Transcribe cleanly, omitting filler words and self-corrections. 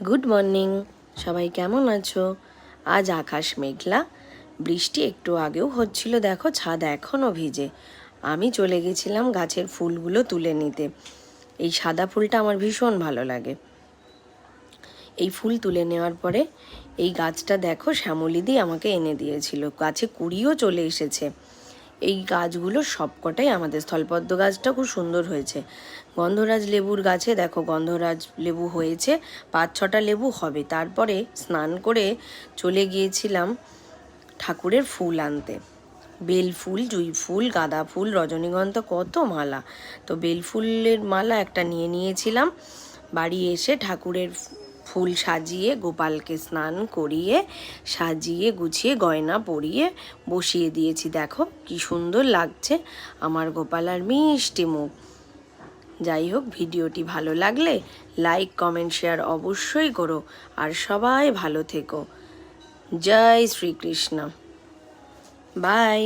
Good morning, সবাই কেমন আছো? আজ আকাশ মেঘলা, বৃষ্টি একটু আগেও হচ্ছিল, দেখো ছাদ এখনও ভিজে। আমি চলে গেছিলাম গাছের ফুলগুলো তুলে নিতে। এই সাদা ফুলটা আমার ভীষণ ভালো লাগে। এই ফুল তুলে নেওয়ার পরে এই গাছটা দেখো শ্যামলীদি আমাকে এনে দিয়েছিল, গাছে কুড়িও চলে এসেছে। এই গাছগুলো সবকটাই আমাদের। স্থলপদ্ম গাছটা খুব সুন্দর হয়েছে। গন্ধরাজ লেবুর গাছে দেখো গন্ধরাজ লেবু হয়েছে, 5-6টা লেবু হবে। তারপরে স্নান করে চলে গিয়েছিলাম ঠাকুরের ফুল আনতে। বেল ফুল, জুঁই ফুল, গাঁদা ফুল, রজনীগন্ধা, কত মালা। তো বেল ফুলের মালা একটা নিয়ে নিয়েছিলাম। বাড়ি এসে ঠাকুরের ফুল সাজিয়ে, গোপালকে স্নান করিয়ে সাজিয়ে গুছিয়ে গয়না পরিয়ে বসিয়ে দিয়েছি। দেখো কি সুন্দর লাগছে আমার গোপাল আর মিষ্টি মুখ। যাই হোক, ভিডিওটি ভালো লাগলে লাইক, কমেন্ট, শেয়ার অবশ্যই করো। আর সবাই ভালো থেকো। জয় শ্রীকৃষ্ণ। বাই।